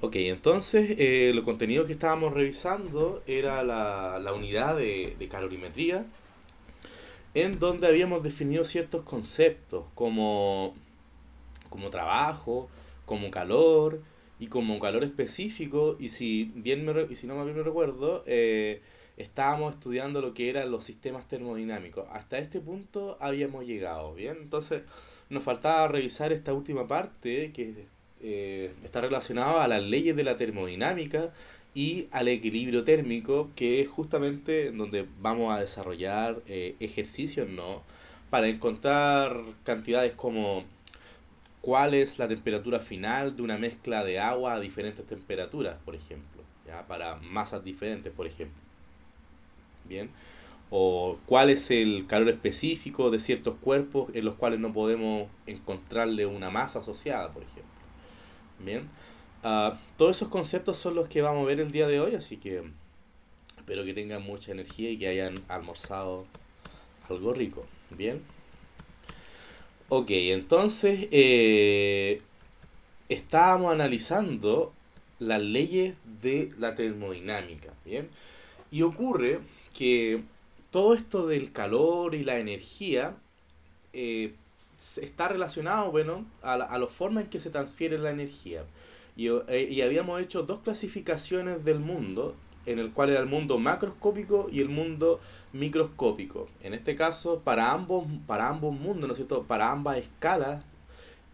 Ok, entonces el contenido que estábamos revisando era la unidad de calorimetría, en donde habíamos definido ciertos conceptos como trabajo, como calor y como calor específico. Y y si no mal bien me recuerdo, estábamos estudiando lo que eran los sistemas termodinámicos. Hasta este punto habíamos llegado, ¿bien? Entonces nos faltaba revisar esta última parte que está relacionada a las leyes de la termodinámica y al equilibrio térmico, que es justamente donde vamos a desarrollar ejercicios, ¿no? Para encontrar cantidades como cuál es la temperatura final de una mezcla de agua a diferentes temperaturas, por ejemplo, ¿ya? Para masas diferentes, por ejemplo. Bien. O cuál es el calor específico de ciertos cuerpos en los cuales no podemos encontrarle una masa asociada, por ejemplo. Bien. Todos esos conceptos son los que vamos a ver el día de hoy, así que espero que tengan mucha energía y que hayan almorzado algo rico. Bien. Ok, entonces estábamos analizando las leyes de la termodinámica, ¿bien? Y ocurre que todo esto del calor y la energía está relacionado, bueno, a la forma en que se transfiere la energía. Y habíamos hecho dos clasificaciones del mundo, en el cual era el mundo macroscópico y el mundo microscópico. En este caso, para ambos mundos, ¿no es cierto? Para ambas escalas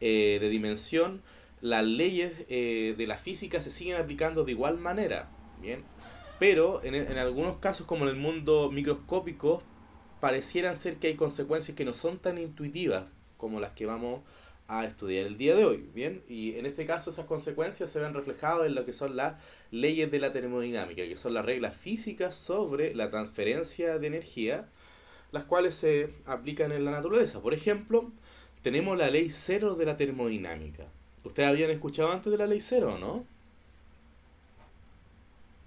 de dimensión, las leyes de la física se siguen aplicando de igual manera, ¿bien? Pero en algunos casos, como en el mundo microscópico, parecieran ser que hay consecuencias que no son tan intuitivas como las que vamos a estudiar el día de hoy, ¿bien? Y en este caso esas consecuencias se ven reflejadas en lo que son las leyes de la termodinámica, que son las reglas físicas sobre la transferencia de energía, las cuales se aplican en la naturaleza. Por ejemplo, tenemos la ley cero de la termodinámica. ¿Ustedes habían escuchado antes de la ley cero, no?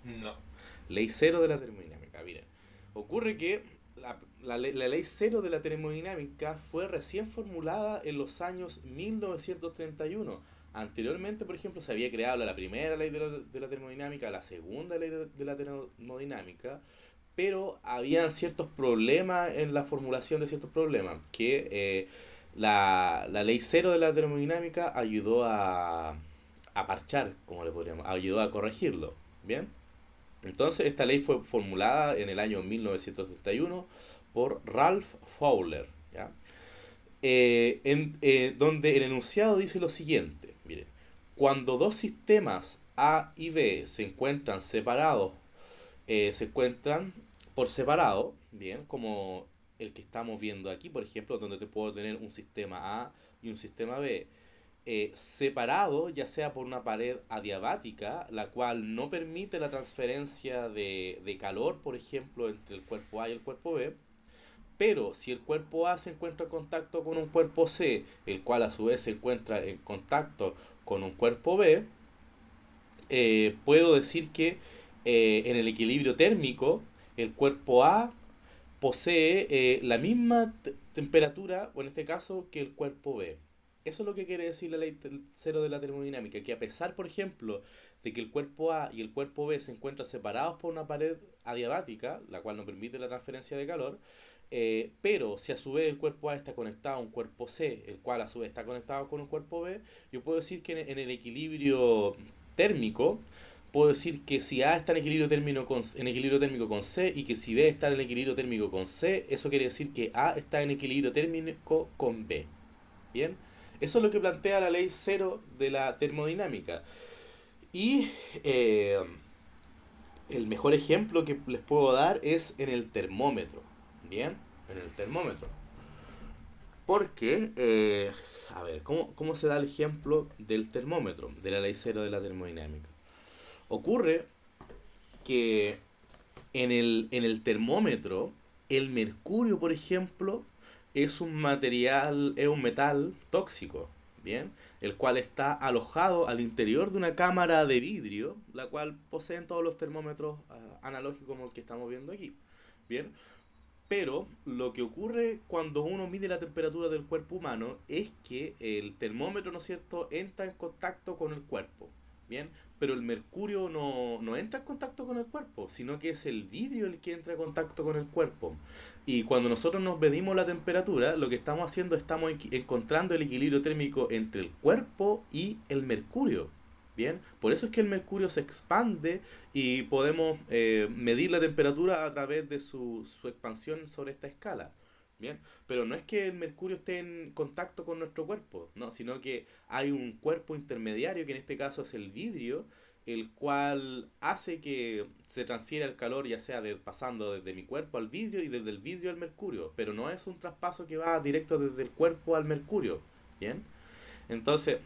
No. Ley cero de la termodinámica. Miren, ocurre que la ley cero de la termodinámica fue recién formulada en los años 1931. Anteriormente, por ejemplo, se había creado la primera ley de la termodinámica, la segunda ley de la termodinámica, pero habían ciertos problemas en la formulación de ciertos problemas que la ley cero de la termodinámica ayudó a parchar, como le podríamos, ayudó a corregirlo. ¿Bien? Entonces, esta ley fue formulada en el año 1971 por Ralph Fowler, ¿ya? Donde el enunciado dice lo siguiente, mire, cuando dos sistemas A y B se encuentran separados, se encuentran por separado, bien, como el que estamos viendo aquí, por ejemplo, donde te puedo tener un sistema A y un sistema B, separado, ya sea por una pared adiabática, la cual no permite la transferencia de calor, por ejemplo, entre el cuerpo A y el cuerpo B. Pero si el cuerpo A se encuentra en contacto con un cuerpo C, el cual a su vez se encuentra en contacto con un cuerpo B, puedo decir que en el equilibrio térmico, el cuerpo A posee la misma temperatura, o en este caso, que el cuerpo B. Eso es lo que quiere decir la ley cero de la termodinámica, que a pesar, por ejemplo, de que el cuerpo A y el cuerpo B se encuentran separados por una pared adiabática, la cual no permite la transferencia de calor, pero si a su vez el cuerpo A está conectado a un cuerpo C, el cual a su vez está conectado con un cuerpo B, yo puedo decir que en el equilibrio térmico, puedo decir que si A está en equilibrio térmico con C y que si B está en equilibrio térmico con C, eso quiere decir que A está en equilibrio térmico con B. ¿Bien? Eso es lo que plantea la ley cero de la termodinámica. Y eh, el mejor ejemplo que les puedo dar es en el termómetro. ¿Bien? En el termómetro. Porque, a ver, ¿cómo se da el ejemplo del termómetro, de la ley cero de la termodinámica? Ocurre que en el termómetro, el mercurio, por ejemplo, es un metal tóxico, ¿bien? El cual está alojado al interior de una cámara de vidrio, la cual poseen todos los termómetros analógicos como el que estamos viendo aquí, ¿bien? Pero lo que ocurre cuando uno mide la temperatura del cuerpo humano es que el termómetro, ¿no es cierto?, entra en contacto con el cuerpo. ¿bien? Pero el mercurio no entra en contacto con el cuerpo, sino que es el vidrio el que entra en contacto con el cuerpo. Y cuando nosotros nos medimos la temperatura, lo que estamos haciendo, estamos encontrando el equilibrio térmico entre el cuerpo y el mercurio. Bien, por eso es que el mercurio se expande y podemos medir la temperatura a través de su expansión sobre esta escala. Bien, pero no es que el mercurio esté en contacto con nuestro cuerpo, no, sino que hay un cuerpo intermediario, que en este caso es el vidrio, el cual hace que se transfiera el calor, ya sea pasando desde mi cuerpo al vidrio y desde el vidrio al mercurio, pero no es un traspaso que va directo desde el cuerpo al mercurio. Bien, entonces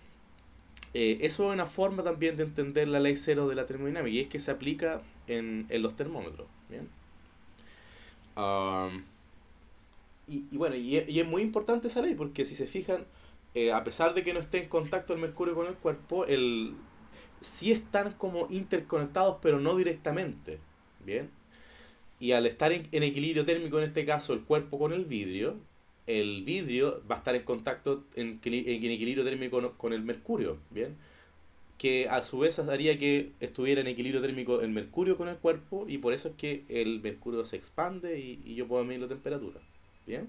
eso es una forma también de entender la ley cero de la termodinámica, y es que se aplica en los termómetros. Bien. Um, y bueno, y es muy importante esa ley, porque si se fijan, a pesar de que no esté en contacto el mercurio con el cuerpo, sí están como interconectados, pero no directamente. Bien. Y al estar en equilibrio térmico, en este caso el cuerpo con el vidrio va a estar en contacto en equilibrio térmico con el mercurio. Bien, que a su vez haría que estuviera en equilibrio térmico el mercurio con el cuerpo, y por eso es que el mercurio se expande y yo puedo medir la temperatura. Bien.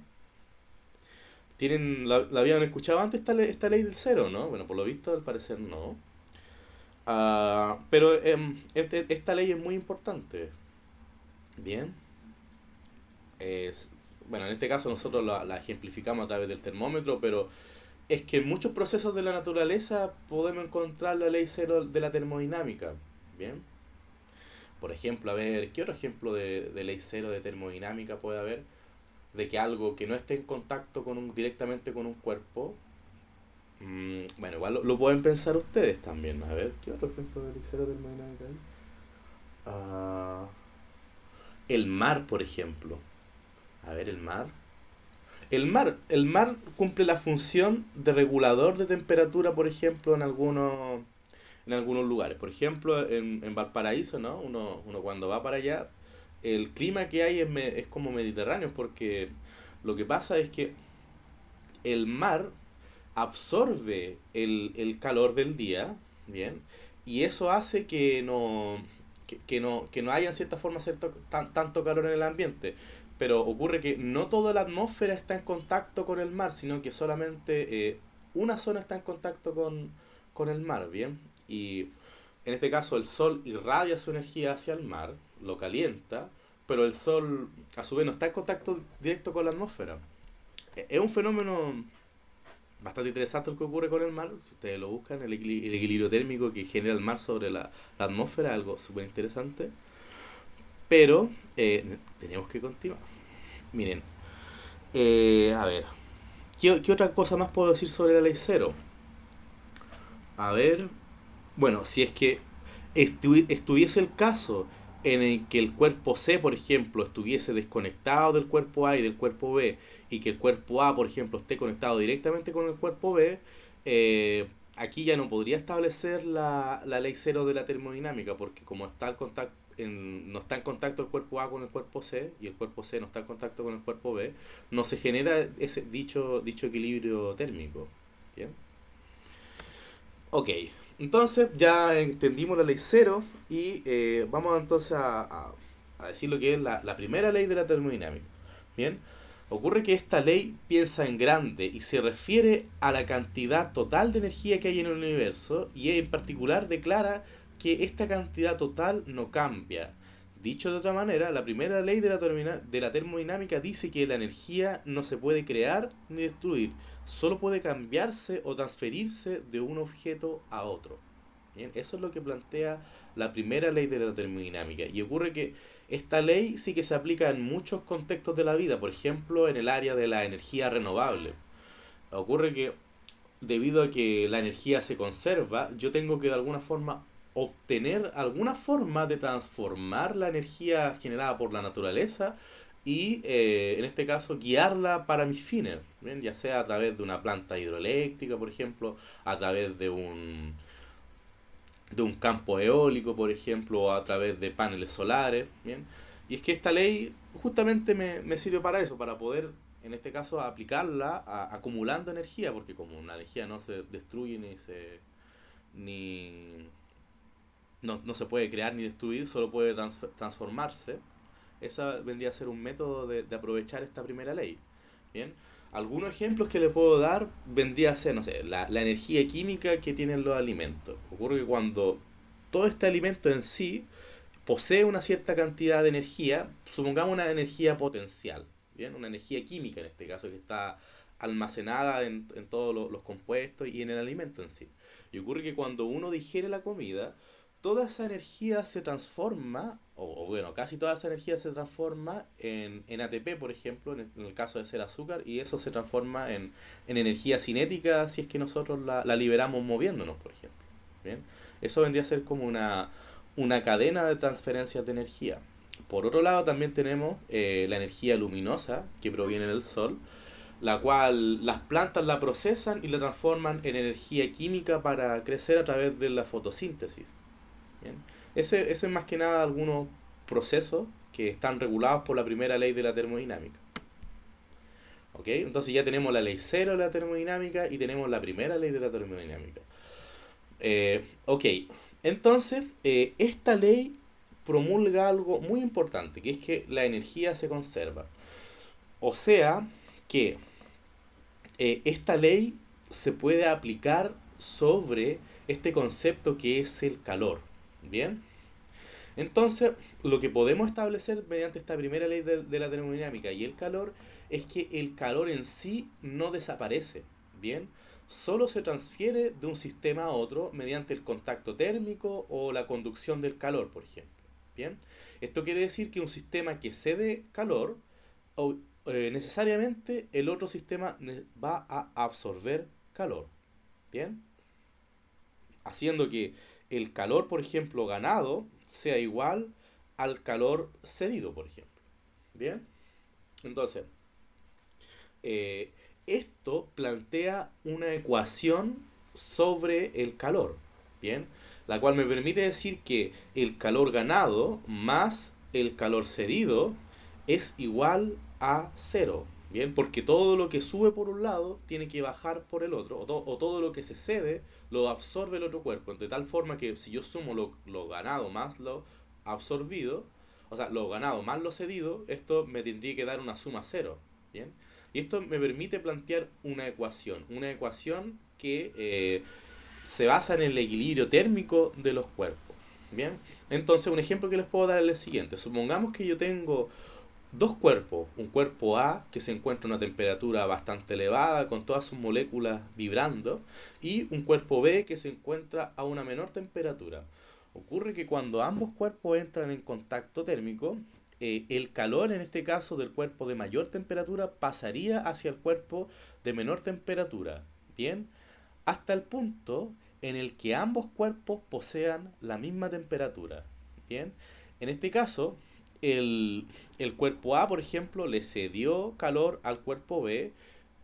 ¿La habían escuchado antes esta ley del cero, no? Bueno, por lo visto al parecer no. Pero esta ley es muy importante. Bien. Es, bueno, en este caso nosotros la ejemplificamos a través del termómetro, pero es que en muchos procesos de la naturaleza podemos encontrar la ley cero de la termodinámica. Bien. Por ejemplo, a ver, ¿qué otro ejemplo de ley cero de termodinámica puede haber? De que algo que no esté en contacto directamente con un cuerpo. Bueno, igual lo pueden pensar ustedes también. A ver, ¿qué otro ejemplo de ley cero de termodinámica hay? Ah, el mar, por ejemplo. A ver, el mar. El mar cumple la función de regulador de temperatura, por ejemplo, en algunos lugares. Por ejemplo, en Valparaíso, ¿no? Uno cuando va para allá, el clima que hay es como mediterráneo, porque lo que pasa es que el mar absorbe el calor del día, ¿bien? Y eso hace que no haya en cierta forma tanto calor en el ambiente. Pero ocurre que no toda la atmósfera está en contacto con el mar, sino que solamente una zona está en contacto con el mar, ¿bien? Y en este caso el sol irradia su energía hacia el mar, lo calienta, pero el sol a su vez no está en contacto directo con la atmósfera. Es un fenómeno bastante interesante el que ocurre con el mar. Si ustedes lo buscan, el equilibrio térmico que genera el mar sobre la atmósfera, algo súper interesante. Pero tenemos que continuar. Miren, a ver, ¿qué otra cosa más puedo decir sobre la ley cero? A ver, bueno, si es que estuviese el caso en el que el cuerpo C, por ejemplo, estuviese desconectado del cuerpo A y del cuerpo B, y que el cuerpo A, por ejemplo, esté conectado directamente con el cuerpo B, aquí ya no podría establecer la ley cero de la termodinámica, porque como está el contacto, no está en contacto el cuerpo A con el cuerpo C, y el cuerpo C no está en contacto con el cuerpo B, no se genera ese dicho equilibrio térmico. ¿Bien? Ok, entonces ya entendimos la ley cero, y vamos entonces a decir lo que es la primera ley de la termodinámica. Bien, ocurre que esta ley piensa en grande y se refiere a la cantidad total de energía que hay en el universo, y en particular declara que esta cantidad total no cambia. Dicho de otra manera, la primera ley de la termodinámica dice que la energía no se puede crear ni destruir, solo puede cambiarse o transferirse de un objeto a otro. Bien, eso es lo que plantea la primera ley de la termodinámica. Y ocurre que esta ley sí que se aplica en muchos contextos de la vida, por ejemplo, en el área de la energía renovable. Ocurre que debido a que la energía se conserva, yo tengo que de alguna forma obtener alguna forma de transformar la energía generada por la naturaleza, y en este caso guiarla para mis fines, ¿bien? Ya sea a través de una planta hidroeléctrica, por ejemplo, a través de un campo eólico, por ejemplo, o a través de paneles solares. ¿Bien? Y es que esta ley justamente me sirve para eso, para poder, en este caso, aplicarla acumulando energía, porque como una energía no se destruye ni no se puede crear ni destruir, solo puede transformarse. Esa vendría a ser un método de aprovechar esta primera ley. Bien, algunos ejemplos que le puedo dar vendría a ser, no sé, la energía química que tienen los alimentos. Ocurre que cuando todo este alimento en sí posee una cierta cantidad de energía, supongamos una energía potencial, bien, una energía química en este caso que está almacenada en todos los compuestos y en el alimento en sí. Y ocurre que cuando uno digiere la comida, toda esa energía se transforma, o bueno, casi toda esa energía se transforma en ATP, por ejemplo, en el caso de ser azúcar, y eso se transforma en energía cinética si es que nosotros la liberamos moviéndonos, por ejemplo. ¿Bien? Eso vendría a ser como una cadena de transferencias de energía. Por otro lado, también tenemos la energía luminosa que proviene del sol, la cual las plantas la procesan y la transforman en energía química para crecer a través de la fotosíntesis. ¿Bien? Ese es más que nada algunos procesos que están regulados por la primera ley de la termodinámica. ¿Ok? Entonces ya tenemos la ley cero de la termodinámica y tenemos la primera ley de la termodinámica. Ok, entonces esta ley promulga algo muy importante, que es que la energía se conserva. O sea que esta ley se puede aplicar sobre este concepto que es el calor. ¿Bien? Entonces, lo que podemos establecer mediante esta primera ley de la termodinámica y el calor es que el calor en sí no desaparece, ¿bien? Solo se transfiere de un sistema a otro mediante el contacto térmico o la conducción del calor, por ejemplo, ¿bien? Esto quiere decir que un sistema que cede calor, o, necesariamente el otro sistema va a absorber calor, ¿bien? Haciendo que el calor, por ejemplo, ganado sea igual al calor cedido, por ejemplo. ¿Bien? Entonces, eh, esto plantea una ecuación sobre el calor. ¿Bien? La cual me permite decir que el calor ganado más el calor cedido es igual a cero. Bien, porque todo lo que sube por un lado tiene que bajar por el otro, o todo lo que se cede lo absorbe el otro cuerpo, de tal forma que si yo sumo lo ganado más lo absorbido, o sea, lo ganado más lo cedido, esto me tendría que dar una suma cero. Bien, y esto me permite plantear una ecuación que se basa en el equilibrio térmico de los cuerpos. Bien, entonces un ejemplo que les puedo dar es el siguiente: supongamos que yo tengo dos cuerpos, un cuerpo A que se encuentra a una temperatura bastante elevada con todas sus moléculas vibrando y un cuerpo B que se encuentra a una menor temperatura. Ocurre que cuando ambos cuerpos entran en contacto térmico, el calor en este caso del cuerpo de mayor temperatura pasaría hacia el cuerpo de menor temperatura, ¿bien? Hasta el punto en el que ambos cuerpos posean la misma temperatura, ¿bien? En este caso, el cuerpo A, por ejemplo, le cedió calor al cuerpo B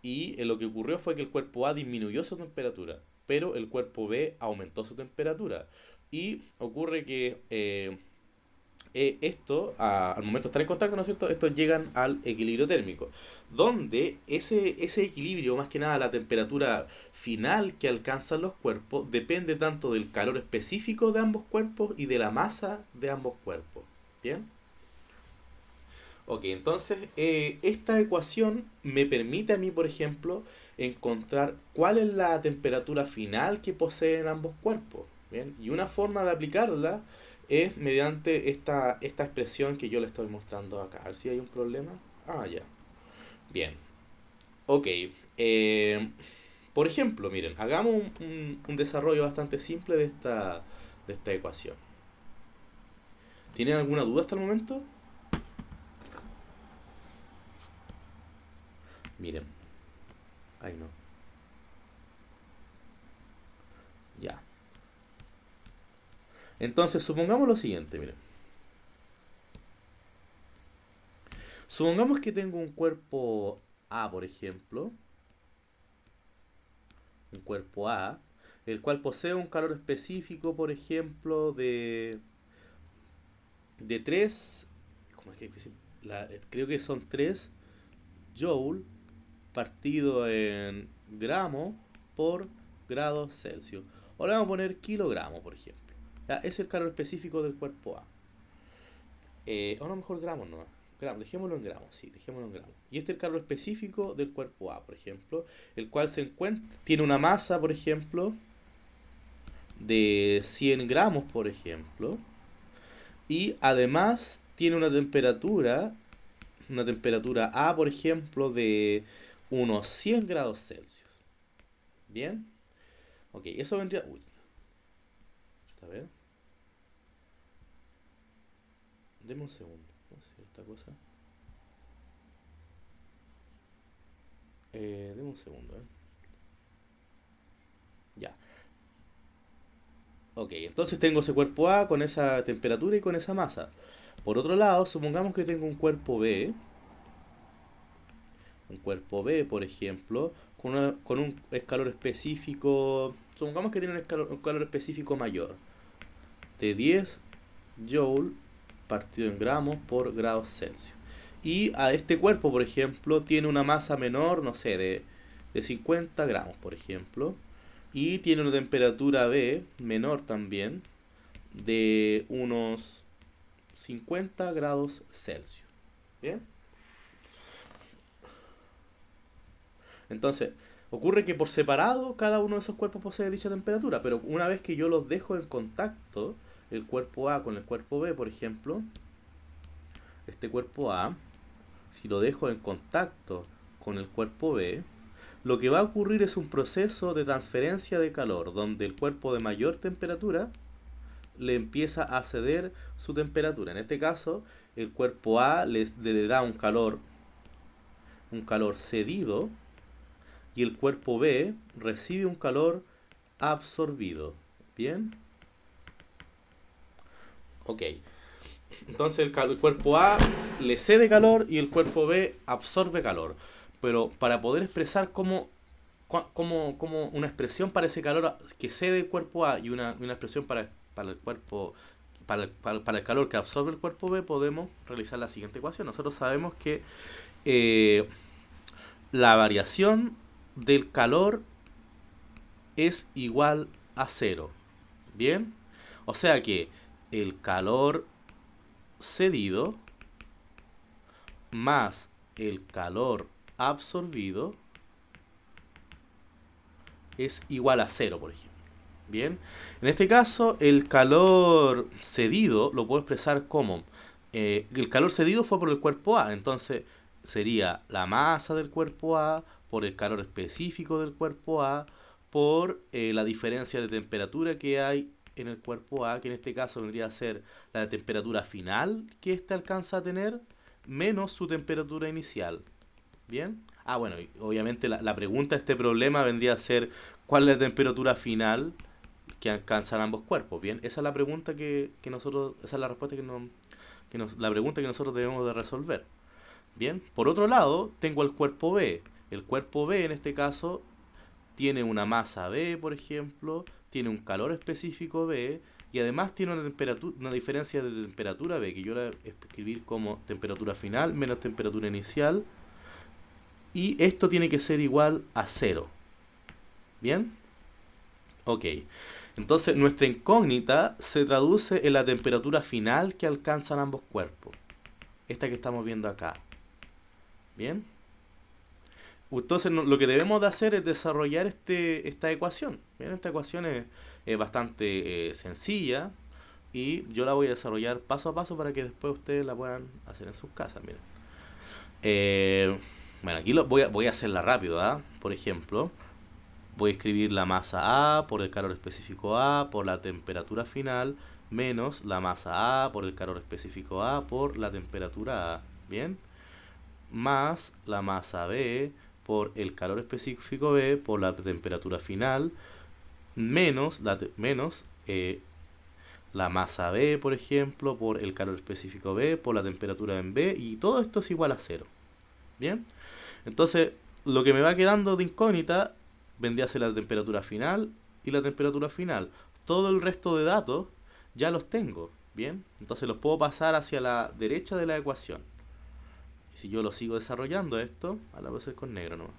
y lo que ocurrió fue que el cuerpo A disminuyó su temperatura, pero el cuerpo B aumentó su temperatura. Y ocurre que al momento de estar en contacto, ¿no es cierto? Estos llegan al equilibrio térmico, donde ese equilibrio, más que nada la temperatura final que alcanzan los cuerpos, depende tanto del calor específico de ambos cuerpos y de la masa de ambos cuerpos. ¿Bien? Ok, entonces esta ecuación me permite a mí, por ejemplo, encontrar cuál es la temperatura final que poseen ambos cuerpos. ¿Bien? Y una forma de aplicarla es mediante esta expresión que yo le estoy mostrando acá. A ver si hay un problema. Ah, ya. Bien. Ok. Por ejemplo, miren, hagamos un desarrollo bastante simple de esta ecuación. ¿Tienen alguna duda hasta el momento? Miren. Ay, no. Ya. Entonces, supongamos lo siguiente, miren. Supongamos que tengo un cuerpo A, por ejemplo. Un cuerpo A, el cual posee un calor específico, por ejemplo, de 3. ¿Cómo es que creo que son 3 joule partido en gramos por grado Celsius. Ahora vamos a poner kilogramos, por ejemplo. Ya, es el calor específico del cuerpo A. O no, mejor gramos nomás. Dejémoslo en gramos, sí, dejémoslo en gramos. Y este es el calor específico del cuerpo A, por ejemplo, el cual tiene una masa, por ejemplo, de 100 gramos, por ejemplo, y además tiene una temperatura A, por ejemplo, de unos 100 grados Celsius. ¿Bien? Ok, eso vendría... Uy, a ver. Deme un segundo. ¿Cómo se esta cosa? Deme un segundo, Ya. Ok, entonces tengo ese cuerpo A con esa temperatura y con esa masa. Por otro lado, supongamos que tengo un cuerpo B, por ejemplo, con un calor específico, supongamos que tiene un calor específico mayor, de 10 joule partido en gramos por grados Celsius. Y a este cuerpo, por ejemplo, tiene una masa menor, no sé, de 50 gramos, por ejemplo, y tiene una temperatura B menor también, de unos 50 grados Celsius. ¿Bien? Entonces, ocurre que por separado cada uno de esos cuerpos posee dicha temperatura, pero una vez que yo los dejo en contacto, el cuerpo A con el cuerpo B, por ejemplo, este cuerpo A, si lo dejo en contacto con el cuerpo B, lo que va a ocurrir es un proceso de transferencia de calor, donde el cuerpo de mayor temperatura le empieza a ceder su temperatura. En este caso, el cuerpo A le da un calor cedido, y el cuerpo B recibe un calor absorbido. ¿Bien? Ok. Entonces el cuerpo A le cede calor y el cuerpo B absorbe calor. Pero para poder expresar como una expresión para ese calor que cede el cuerpo A y una expresión para el cuerpo para el calor que absorbe el cuerpo B, podemos realizar la siguiente ecuación. Nosotros sabemos que eh, la variación del calor es igual a cero. ¿Bien? O sea que el calor cedido más el calor absorbido es igual a cero, por ejemplo. Bien, en este caso el calor cedido lo puedo expresar como el calor cedido fue por el cuerpo A, entonces sería la masa del cuerpo A por el calor específico del cuerpo A por la diferencia de temperatura que hay en el cuerpo A, que en este caso vendría a ser la temperatura final que éste alcanza a tener menos su temperatura inicial. ¿Bien? Ah, bueno, y obviamente la pregunta de este problema vendría a ser ¿cuál es la temperatura final que alcanzan ambos cuerpos? Bien, esa es la pregunta que nosotros, esa es la respuesta la pregunta que nosotros debemos de resolver. Bien, por otro lado, tengo el cuerpo B. El cuerpo B en este caso tiene una masa B, por ejemplo, tiene un calor específico B y además tiene una diferencia de temperatura B, que yo la voy a escribir como temperatura final menos temperatura inicial, y esto tiene que ser igual a cero. ¿Bien? Ok. Entonces nuestra incógnita se traduce en la temperatura final que alcanzan ambos cuerpos. Esta que estamos viendo acá. ¿Bien? Entonces lo que debemos de hacer es desarrollar esta ecuación. ¿Bien? Esta ecuación es bastante sencilla y yo la voy a desarrollar paso a paso para que después ustedes la puedan hacer en sus casas. Miren. Bueno, aquí voy a hacerla rápido. ¿Ah? Por ejemplo, voy a escribir la masa A por el calor específico A por la temperatura final menos la masa A por el calor específico A por la temperatura A. ¿Bien? Más la masa B por el calor específico B por la temperatura final menos la masa B, por ejemplo, por el calor específico B por la temperatura en B, y todo esto es igual a cero. ¿Bien? Entonces, lo que me va quedando de incógnita vendría a ser la temperatura final y la temperatura final. Todo el resto de datos ya los tengo. ¿Bien? Entonces los puedo pasar hacia la derecha de la ecuación. Y si yo lo sigo desarrollando esto, ahora voy a hacer con negro nomás.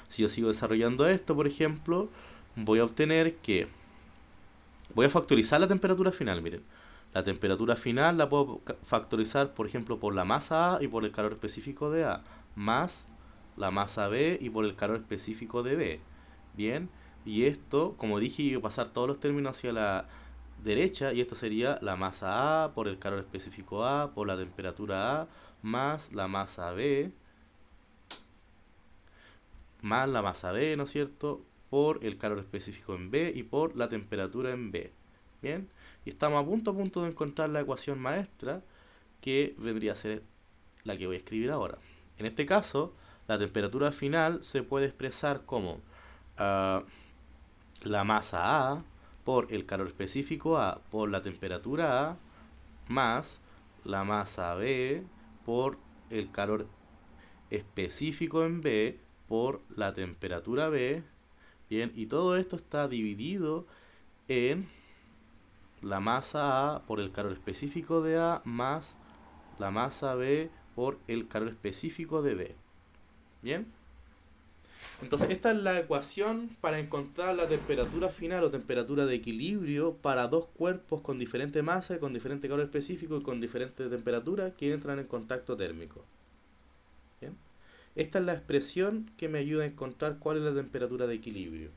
Si yo sigo desarrollando esto, por ejemplo, voy a obtener que Voy a factorizar la temperatura final, miren. La temperatura final la puedo factorizar, por ejemplo, por la masa A y por el calor específico de A, más la masa B y por el calor específico de B. Bien, y esto, como dije, iba a pasar todos los términos hacia la derecha, y esto sería la masa A por el calor específico A por la temperatura A, más la masa B, más la masa B, ¿no es cierto?, por el calor específico en B y por la temperatura en B. Bien, y estamos a punto de encontrar la ecuación maestra, que vendría a ser la que voy a escribir ahora. En este caso, la temperatura final se puede expresar como uh, la masa A por el calor específico A por la temperatura A, más la masa B por el calor específico en B por la temperatura B. Bien, y todo esto está dividido en la masa A por el calor específico de A más la masa B por el calor específico de B. Bien, entonces esta es la ecuación para encontrar la temperatura final o temperatura de equilibrio para dos cuerpos con diferente masa, con diferente calor específico y con diferente temperatura que entran en contacto térmico. Bien, esta es la expresión que me ayuda a encontrar cuál es la temperatura de equilibrio.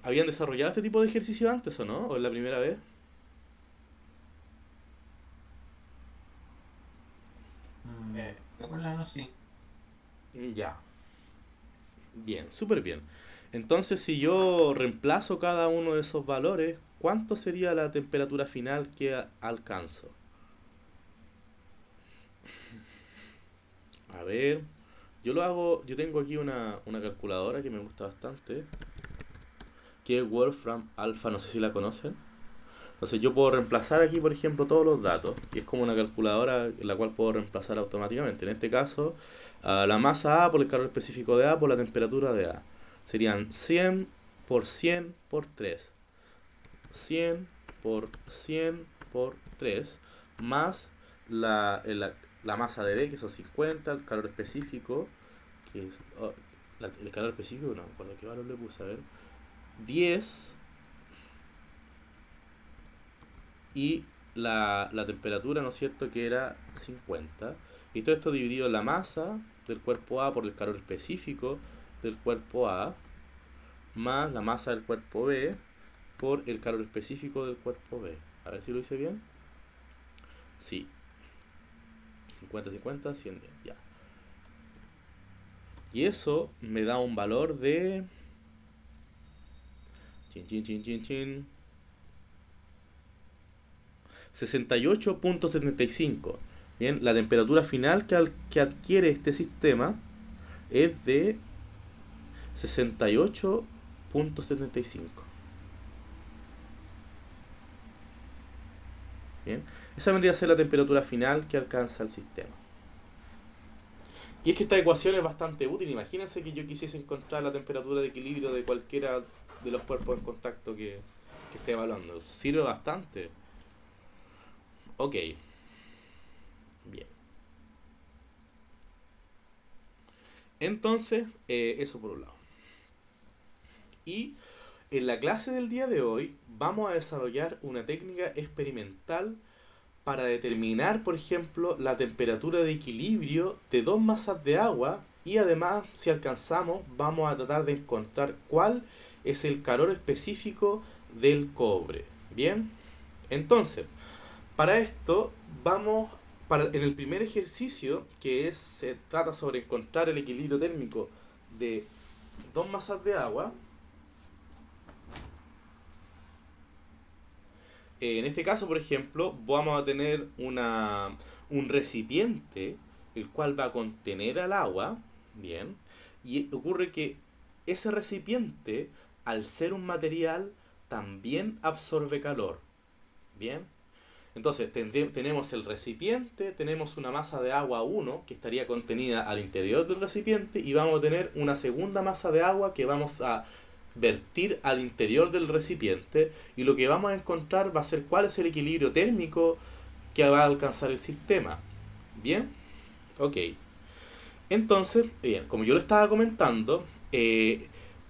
¿Habían desarrollado este tipo de ejercicio antes o no? ¿O es la primera vez? Recuérdalo, sí. Ya. Bien, súper bien. Entonces, si yo reemplazo cada uno de esos valores, ¿cuánto sería la temperatura final que alcanzo? A ver, yo tengo aquí una calculadora que me gusta bastante, que es Wolfram Alpha, no sé si la conocen. Entonces yo puedo reemplazar aquí, por ejemplo, todos los datos, y es como una calculadora en la cual puedo reemplazar automáticamente. En este caso, la masa A por el calor específico de A por la temperatura de A. Serían 100 por 100 por 3. 100 por 100 por 3, más la masa de B, que son 50, el calor específico, que es, el calor específico, no me acuerdo qué valor le puse, a ver, 10, y la temperatura, ¿no es cierto?, que era 50. Y todo esto dividido en la masa del cuerpo A por el calor específico del cuerpo A, más la masa del cuerpo B por el calor específico del cuerpo B. A ver si lo hice bien. Sí. 50, 50, 100, ya. Y eso me da un valor de... Chin, chin, chin, chin, chin. 68.75. Bien, la temperatura final que adquiere este sistema es de 68.75. Bien, esa vendría a ser la temperatura final que alcanza el sistema. Y es que esta ecuación es bastante útil. Imagínense que yo quisiese encontrar la temperatura de equilibrio de cualquiera de los cuerpos en contacto que esté evaluando. Sirve bastante. Ok, bien. Entonces, eso por un lado. Y en la clase del día de hoy vamos a desarrollar una técnica experimental para determinar, por ejemplo, la temperatura de equilibrio de dos masas de agua, y además, si alcanzamos, vamos a tratar de encontrar cuál es el calor específico del cobre. Bien, entonces, para esto vamos en el primer ejercicio, se trata sobre encontrar el equilibrio térmico de dos masas de agua. En este caso, por ejemplo, vamos a tener un recipiente el cual va a contener al agua, bien, y ocurre que ese recipiente, al ser un material, también absorbe calor, bien. Entonces tenemos el recipiente, tenemos una masa de agua 1 que estaría contenida al interior del recipiente, y vamos a tener una segunda masa de agua que vamos a vertir al interior del recipiente, y lo que vamos a encontrar va a ser cuál es el equilibrio térmico que va a alcanzar el sistema. Bien, ok. Entonces, bien, como yo lo estaba comentando,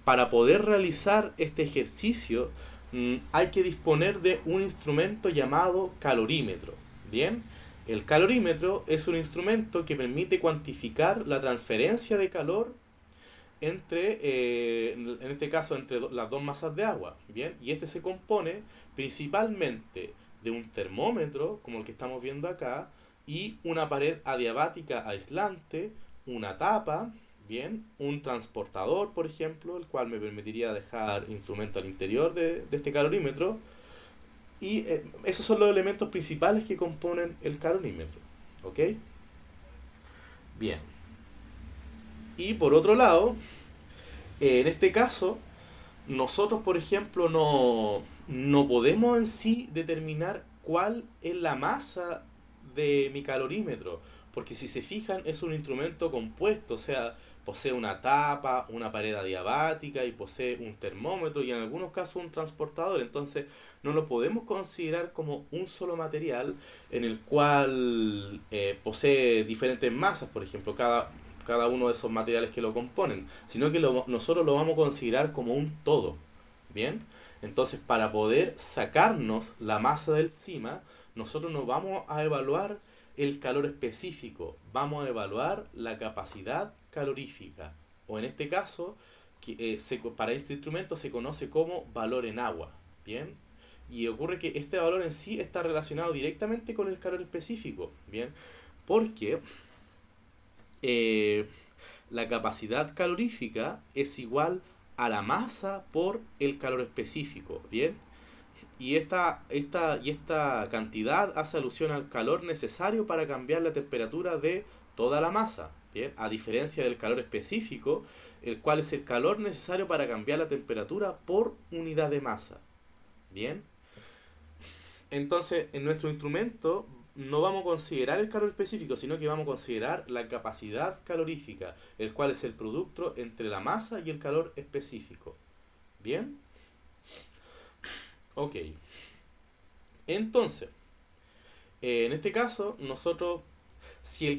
para poder realizar este ejercicio hay que disponer de un instrumento llamado calorímetro. Bien, el calorímetro es un instrumento que permite cuantificar la transferencia de calor entre, en este caso, entre las dos masas de agua. Bien, y este se compone principalmente de un termómetro, como el que estamos viendo acá, y una pared adiabática aislante, una tapa, bien, un transportador, por ejemplo, el cual me permitiría dejar instrumento al interior de este calorímetro. Y esos son los elementos principales que componen el calorímetro. ¿Ok? Bien. Y por otro lado, en este caso, nosotros, por ejemplo, no podemos en sí determinar cuál es la masa de mi calorímetro, porque si se fijan es un instrumento compuesto, o sea, posee una tapa, una pared adiabática y posee un termómetro y en algunos casos un transportador, entonces no lo podemos considerar como un solo material en el cual posee diferentes masas, por ejemplo, cada uno de esos materiales que lo componen, sino que nosotros lo vamos a considerar como un todo. Bien, entonces para poder sacarnos la masa del cima, nosotros nos vamos a evaluar el calor específico, vamos a evaluar la capacidad calorífica, o en este caso, para este instrumento se conoce como valor en agua. Bien, y ocurre que este valor en sí está relacionado directamente con el calor específico. Bien, porque eh, la capacidad calorífica es igual a la masa por el calor específico. Bien, y esta cantidad hace alusión al calor necesario para cambiar la temperatura de toda la masa. Bien, a diferencia del calor específico, el cual es el calor necesario para cambiar la temperatura por unidad de masa. Bien, entonces en nuestro instrumento no vamos a considerar el calor específico, sino que vamos a considerar la capacidad calorífica, el cual es el producto entre la masa y el calor específico. Bien, ok. Entonces, en este caso, nosotros, si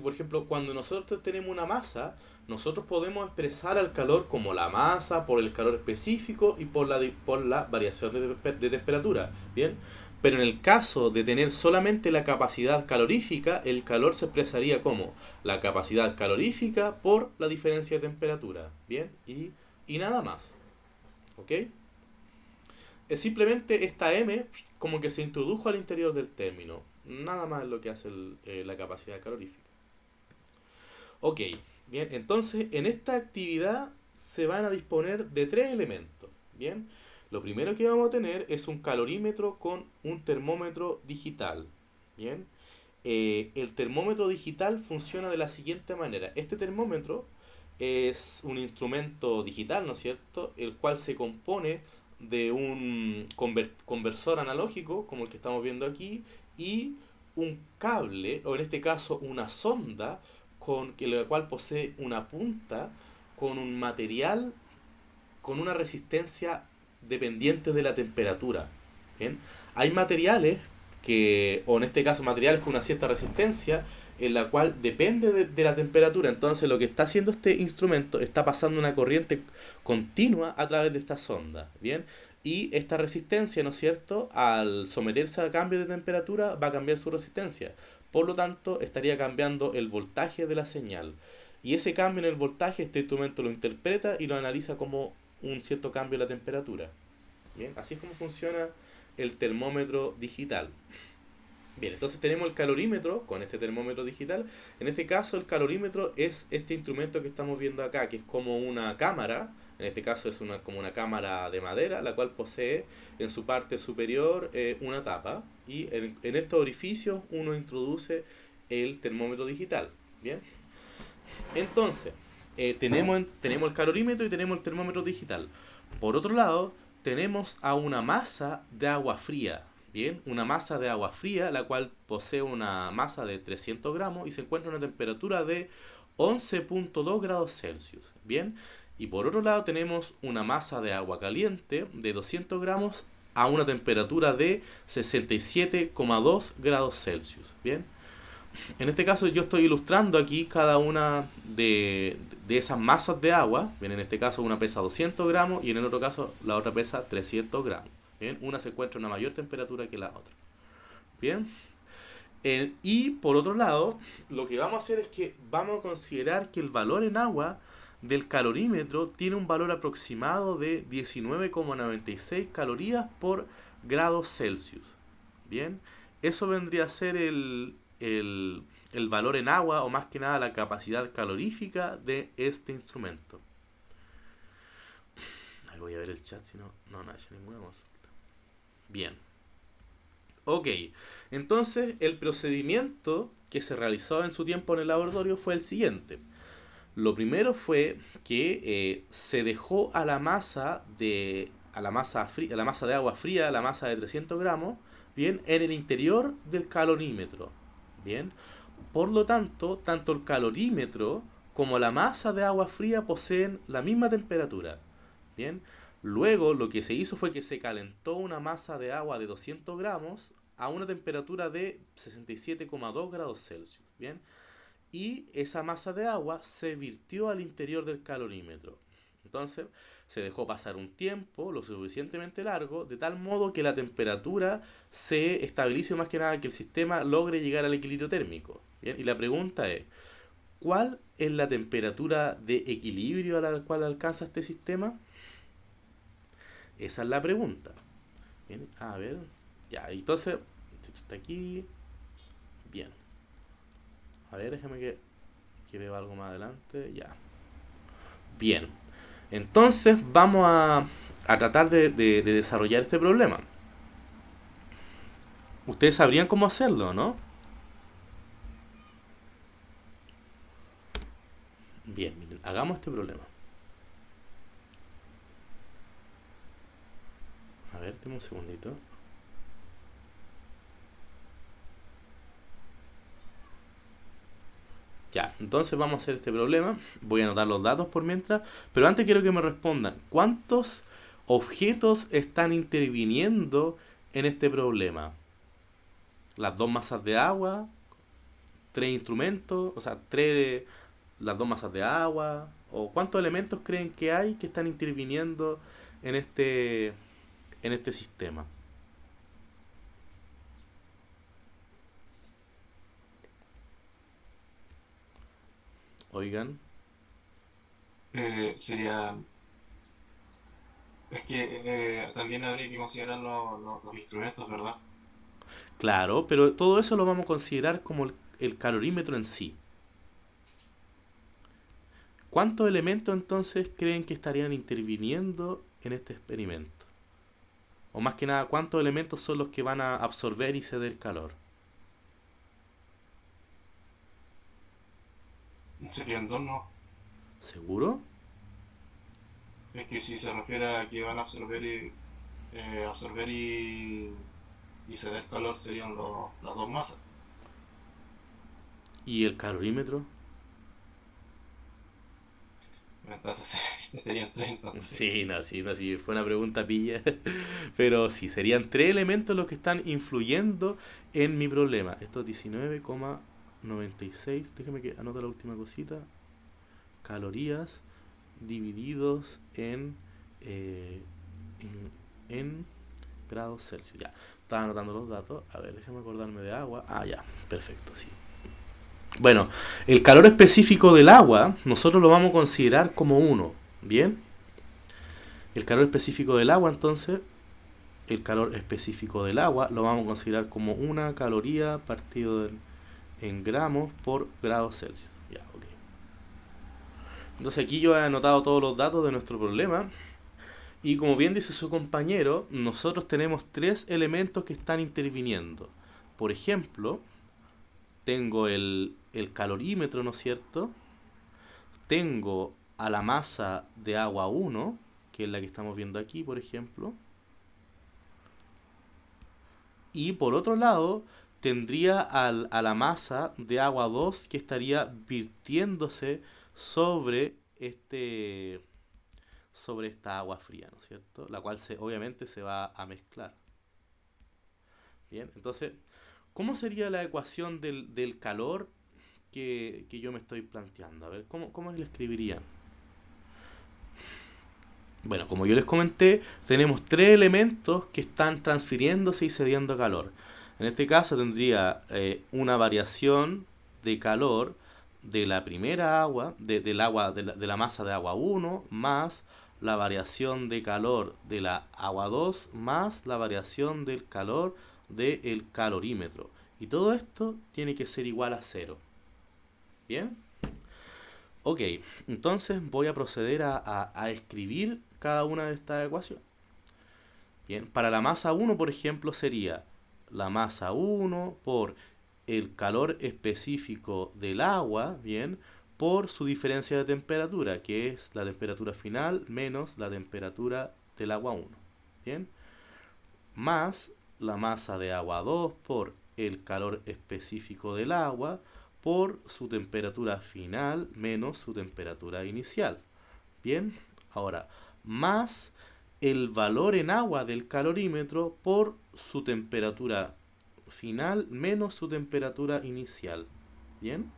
por ejemplo, cuando nosotros tenemos una masa, nosotros podemos expresar al calor como la masa, por el calor específico y por la variación de temperatura. Bien, pero en el caso de tener solamente la capacidad calorífica, el calor se expresaría como la capacidad calorífica por la diferencia de temperatura. Bien, y nada más. ¿Ok? Es simplemente esta M como que se introdujo al interior del término. Nada más es lo que hace la capacidad calorífica. Ok, bien, entonces en esta actividad se van a disponer de tres elementos. Bien, lo primero que vamos a tener es un calorímetro con un termómetro digital. Bien, el termómetro digital funciona de la siguiente manera. Este termómetro es un instrumento digital, ¿no es cierto?, el cual se compone de un conversor analógico, como el que estamos viendo aquí, y un cable, o en este caso una sonda, la cual posee una punta con un material con una resistencia dependiente de la temperatura. ¿Bien? Hay materiales o en este caso materiales con una cierta resistencia, en la cual depende de la temperatura. Entonces lo que está haciendo este instrumento está pasando una corriente continua a través de esta sonda. Bien, y esta resistencia, ¿no es cierto?, al someterse a cambio de temperatura va a cambiar su resistencia. Por lo tanto, estaría cambiando el voltaje de la señal. Y ese cambio en el voltaje, este instrumento lo interpreta y lo analiza como un cierto cambio en la temperatura. Bien, así es como funciona el termómetro digital. Bien, entonces tenemos el calorímetro con este termómetro digital. En este caso el calorímetro es este instrumento que estamos viendo acá, que es como una cámara. En este caso es como una cámara de madera, la cual posee en su parte superior una tapa. Y en estos orificios uno introduce el termómetro digital. Bien, entonces tenemos el calorímetro y tenemos el termómetro digital. Por otro lado, tenemos a una masa de agua fría. Bien, una masa de agua fría, la cual posee una masa de 300 gramos y se encuentra a una temperatura de 11.2 grados Celsius. Bien, y por otro lado tenemos una masa de agua caliente de 200 gramos a una temperatura de 67,2 grados Celsius. Bien, En este caso yo estoy ilustrando aquí cada una de esas masas de agua. Bien, en este caso una pesa 200 gramos y en el otro caso la otra pesa 300 gramos. Bien, una se encuentra a una mayor temperatura que la otra. Bien, y por otro lado, lo que vamos a hacer es que vamos a considerar que el valor en agua del calorímetro tiene un valor aproximado de 19,96 calorías por grado Celsius. Bien, eso vendría a ser el valor en agua o más que nada la capacidad calorífica de este instrumento. Ahí voy a ver el chat, si no, no ha hecho ninguna consulta. Bien. Ok, entonces el procedimiento que se realizó en su tiempo en el laboratorio fue el siguiente. Lo primero fue que se dejó a la masa a la masa de agua fría, a la masa de 300 gramos, bien, en el interior del calorímetro, bien. Por lo tanto, tanto el calorímetro como la masa de agua fría poseen la misma temperatura, bien. Luego lo que se hizo fue que se calentó una masa de agua de 200 gramos a una temperatura de 67,2 grados Celsius, bien, y esa masa de agua se virtió al interior del calorímetro. Entonces se dejó pasar un tiempo lo suficientemente largo, de tal modo que la temperatura se estabilice más que nada, que el sistema logre llegar al equilibrio térmico. ¿Bien? Y la pregunta es, ¿cuál es la temperatura de equilibrio a la cual alcanza este sistema? Esa es la pregunta. Bien, a ver, ya, entonces, esto está aquí, bien. A ver, déjame que veo algo más adelante, ya. Bien, entonces vamos a tratar de desarrollar este problema. Ustedes sabrían cómo hacerlo, ¿no? Bien, miren, hagamos este problema. A ver, tengo un segundito. Ya, entonces vamos a hacer este problema. Voy a anotar los datos por mientras. Pero antes quiero que me respondan. ¿Cuántos objetos están interviniendo en este problema? Las dos masas de agua, tres instrumentos, o sea, las dos masas de agua. ¿O cuántos elementos creen que hay que están interviniendo en este sistema? Oigan. Sería, es que también habría que considerar los instrumentos, ¿verdad? Claro, pero todo eso lo vamos a considerar como el calorímetro en sí. ¿Cuántos elementos entonces creen que estarían interviniendo en este experimento? O más que nada, ¿cuántos elementos son los que van a absorber y ceder calor? Serían dos, ¿no? ¿Seguro? Es que si se refiere a que van a absorber y ceder calor serían las dos masas. ¿Y el calorímetro? Entonces serían tres entonces. Sí, no, sí, no, sí, fue una pregunta pilla. Pero sí, serían tres elementos los que están influyendo en mi problema. Esto es 19,96. Déjame que anote la última cosita. Calorías divididos eh, en grados Celsius. Ya, estaba anotando los datos. A ver, déjame acordarme de agua. Ah, ya, perfecto, sí. Bueno, el calor específico del agua, nosotros lo vamos a considerar como uno. ¿Bien? El calor específico del agua, entonces, el calor específico del agua lo vamos a considerar como una caloría partido en gramos por grado Celsius. Ya, ok. Entonces aquí yo he anotado todos los datos de nuestro problema. Y como bien dice su compañero, nosotros tenemos tres elementos que están interviniendo. Por ejemplo, tengo el calorímetro, ¿no es cierto? Tengo a la masa de agua 1, que es la que estamos viendo aquí, por ejemplo. Y por otro lado, tendría a la masa de agua 2 que estaría virtiéndose sobre sobre esta agua fría, ¿no es cierto? La cual obviamente se va a mezclar. Bien, entonces ¿Cómo sería la ecuación del calor que yo me estoy planteando? A ver, ¿cómo la escribiría? Bueno, como yo les comenté, tenemos tres elementos que están transfiriéndose y cediendo calor. En este caso tendría una variación de calor de la primera agua, del agua de la masa de agua 1 más la variación de calor de la agua 2 más la variación del calor del calorímetro. Y todo esto tiene que ser igual a cero. ¿Bien? Ok, entonces voy a proceder a escribir cada una de estas ecuaciones. Bien, para la masa 1, por ejemplo, sería la masa 1 por el calor específico del agua, bien, por su diferencia de temperatura, que es la temperatura final menos la temperatura del agua 1, bien, más la masa de agua 2 por el calor específico del agua por su temperatura final menos su temperatura inicial. Bien, ahora, más el valor en agua del calorímetro por su temperatura final menos su temperatura inicial. Bien,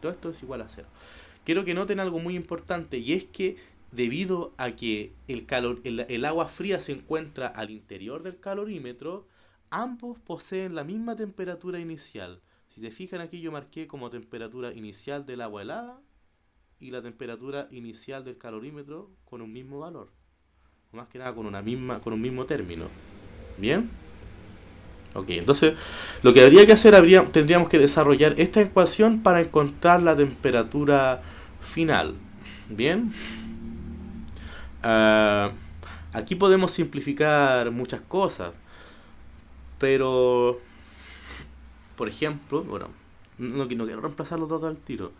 todo esto es igual a cero. Quiero que noten algo muy importante y es que debido a que el agua fría se encuentra al interior del calorímetro, ambos poseen la misma temperatura inicial. Si se fijan aquí yo marqué como temperatura inicial del agua helada y la temperatura inicial del calorímetro con un mismo valor. O más que nada con un mismo término. ¿Bien? Ok, entonces lo que habría que hacer, tendríamos que desarrollar esta ecuación para encontrar la temperatura final. Bien. Ah, aquí podemos simplificar muchas cosas, pero, por ejemplo, bueno, no quiero reemplazar los datos al tiro.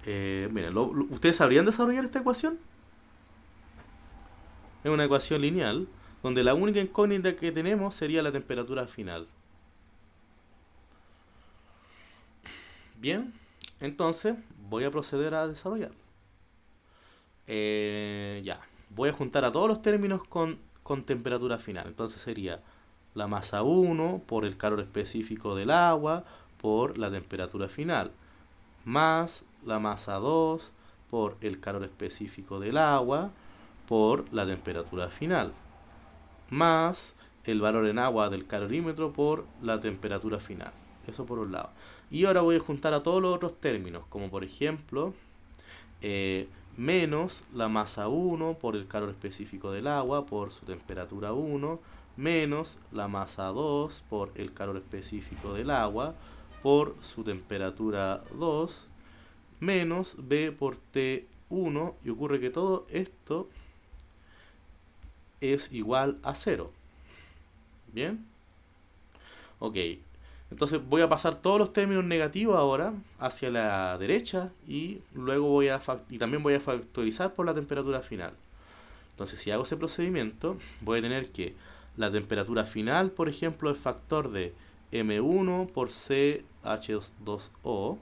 Miren, ¿ustedes sabrían desarrollar esta ecuación? Es una ecuación lineal donde la única incógnita que tenemos sería la temperatura final. Bien, entonces voy a proceder a desarrollar. Ya, voy a juntar a todos los términos con temperatura final. Entonces sería la masa 1 por el calor específico del agua por la temperatura final, más la masa 2 por el calor específico del agua por la temperatura final, más el valor en agua del calorímetro por la temperatura final. Eso por un lado. Y ahora voy a juntar a todos los otros términos, como por ejemplo, menos la masa 1 por el calor específico del agua por su temperatura 1, menos la masa 2 por el calor específico del agua por su temperatura 2, menos B por T1, y ocurre que todo esto es igual a 0. ¿Bien? Ok, entonces voy a pasar todos los términos negativos ahora hacia la derecha y luego también voy a factorizar por la temperatura final. Entonces si hago ese procedimiento voy a tener que la temperatura final, por ejemplo, es factor de M1 por CH2O